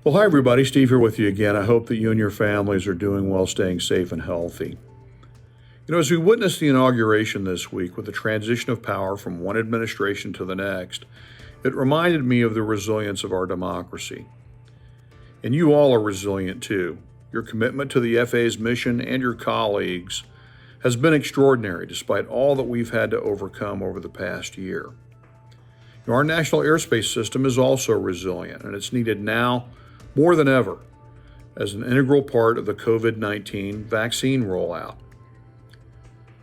Well, hi, everybody. Steve here with you again. I hope that you and your families are doing well, staying safe and healthy. As we witnessed the inauguration this week with the transition of power from one administration to the next, it reminded me of the resilience of our democracy. And you all are resilient too. Your commitment to the FAA's mission and your colleagues has been extraordinary despite all that we've had to overcome over the past year. Our national airspace system is also resilient, and it's needed now more than ever as an integral part of the COVID-19 vaccine rollout.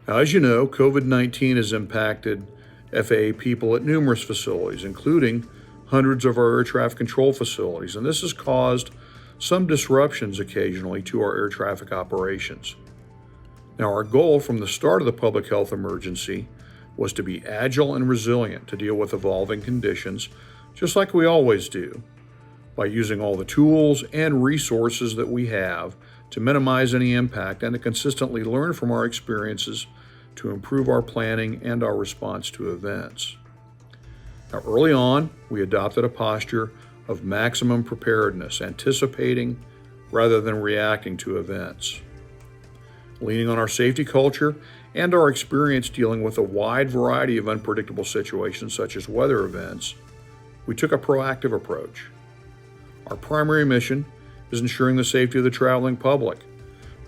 Now, as you know, COVID-19 has impacted FAA people at numerous facilities, including hundreds of our air traffic control facilities, and this has caused some disruptions occasionally to our air traffic operations. Now, our goal from the start of the public health emergency was to be agile and resilient to deal with evolving conditions, just like we always do, by using all the tools and resources that we have to minimize any impact and to consistently learn from our experiences to improve our planning and our response to events. Now, early on, we adopted a posture of maximum preparedness, anticipating rather than reacting to events. Leaning on our safety culture and our experience dealing with a wide variety of unpredictable situations such as weather events, we took a proactive approach. Our primary mission is ensuring the safety of the traveling public.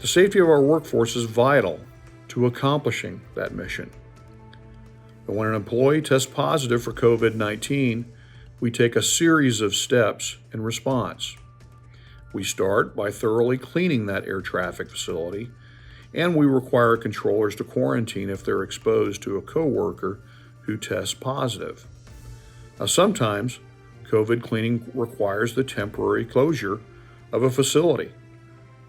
The safety of our workforce is vital to accomplishing that mission. But when an employee tests positive for COVID-19, we take a series of steps in response. We start by thoroughly cleaning that air traffic facility, and we require controllers to quarantine if they're exposed to a coworker who tests positive. Now, sometimes COVID cleaning requires the temporary closure of a facility.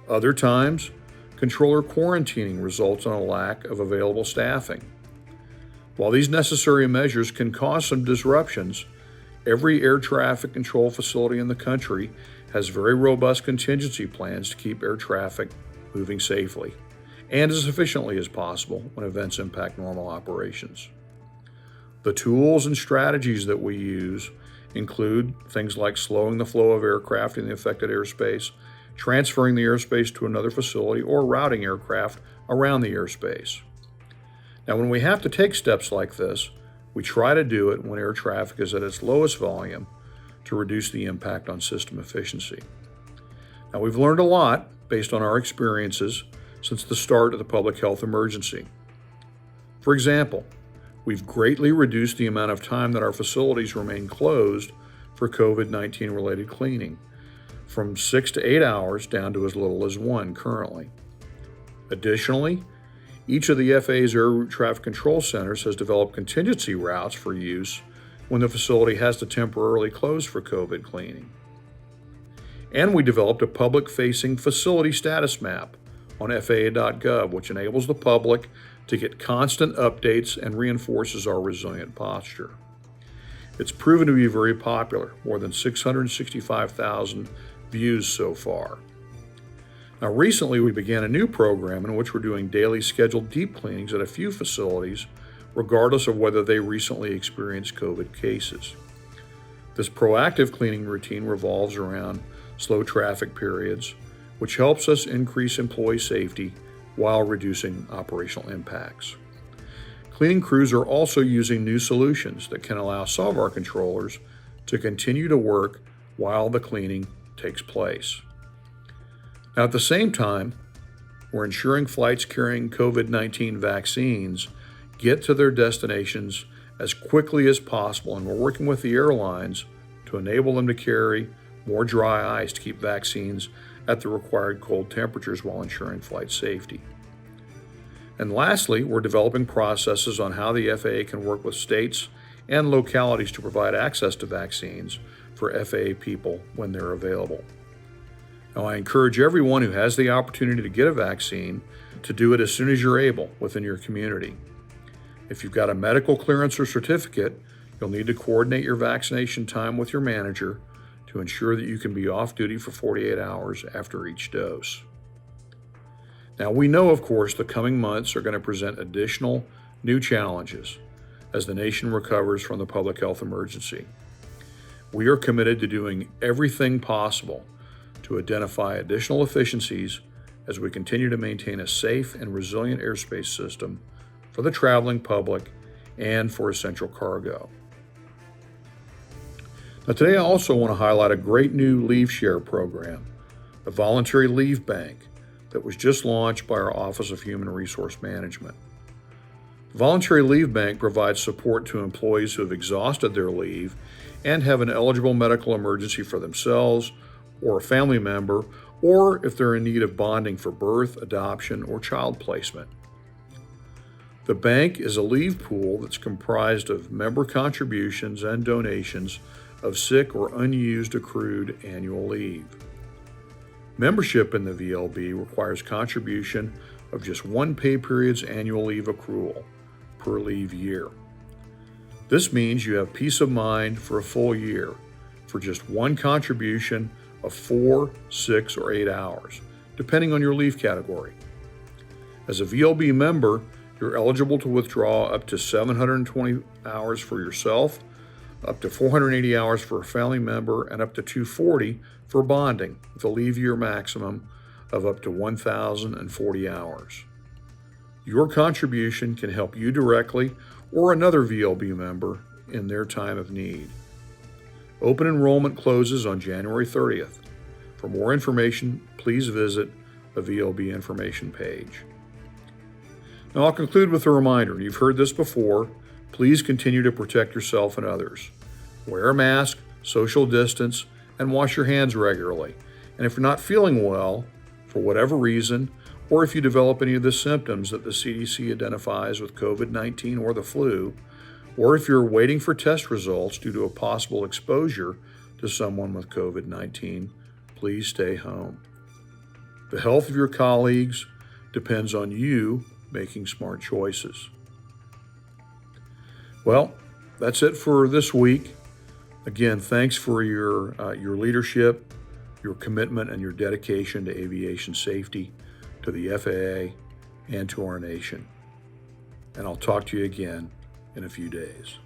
Other times, controller quarantining results in a lack of available staffing. While these necessary measures can cause some disruptions, every air traffic control facility in the country has very robust contingency plans to keep air traffic moving safely and as efficiently as possible when events impact normal operations. The tools and strategies that we use include things like slowing the flow of aircraft in the affected airspace, transferring the airspace to another facility, or routing aircraft around the airspace. Now, when we have to take steps like this, we try to do it when air traffic is at its lowest volume to reduce the impact on system efficiency. Now, we've learned a lot based on our experiences since the start of the public health emergency. For example, we've greatly reduced the amount of time that our facilities remain closed for COVID-19 related cleaning, from 6 to 8 hours down to as little as 1 currently. Additionally, each of the FAA's air traffic control centers has developed contingency routes for use when the facility has to temporarily close for COVID cleaning. And we developed a public-facing facility status map on FAA.gov, which enables the public to get constant updates and reinforces our resilient posture. It's proven to be very popular, more than 665,000 views so far. Now, recently we began a new program in which we're doing daily scheduled deep cleanings at a few facilities, regardless of whether they recently experienced COVID cases. This proactive cleaning routine revolves around slow traffic periods, which helps us increase employee safety while reducing operational impacts. Cleaning crews are also using new solutions that can allow some of our controllers to continue to work while the cleaning takes place. Now, at the same time, we're ensuring flights carrying COVID-19 vaccines get to their destinations as quickly as possible, and we're working with the airlines to enable them to carry more dry ice to keep vaccines at the required cold temperatures while ensuring flight safety. And lastly, we're developing processes on how the FAA can work with states and localities to provide access to vaccines for FAA people when they're available. Now, I encourage everyone who has the opportunity to get a vaccine to do it as soon as you're able within your community. If you've got a medical clearance or certificate, you'll need to coordinate your vaccination time with your manager to ensure that you can be off duty for 48 hours after each dose. Now, we know, of course, the coming months are going to present additional new challenges as the nation recovers from the public health emergency. We are committed to doing everything possible to identify additional efficiencies as we continue to maintain a safe and resilient airspace system for the traveling public and for essential cargo. Now, today I also want to highlight a great new leave share program, the Voluntary Leave Bank, that was just launched by our Office of Human Resource Management. The Voluntary Leave Bank provides support to employees who have exhausted their leave and have an eligible medical emergency for themselves or a family member, or if they're in need of bonding for birth, adoption, or child placement. The bank is a leave pool that's comprised of member contributions and donations of sick or unused accrued annual leave. Membership in the VLB requires contribution of just one pay period's annual leave accrual per leave year. This means you have peace of mind for a full year for just one contribution of 4, 6, or 8 hours, depending on your leave category. As a VLB member, you're eligible to withdraw up to 720 hours for yourself, up to 480 hours for a family member, and up to 240 for bonding, with a leave year maximum of up to 1,040 hours. Your contribution can help you directly or another VLB member in their time of need. Open enrollment closes on January 30th. For more information, please visit the VLB information page. Now, I'll conclude with a reminder. You've heard this before. Please continue to protect yourself and others. Wear a mask, social distance, and wash your hands regularly. And if you're not feeling well, for whatever reason, or if you develop any of the symptoms that the CDC identifies with COVID-19 or the flu, or if you're waiting for test results due to a possible exposure to someone with COVID-19, please stay home. The health of your colleagues depends on you making smart choices. Well, that's it for this week. Again, thanks for your leadership, your commitment, and your dedication to aviation safety, to the FAA, and to our nation. And I'll talk to you again in a few days.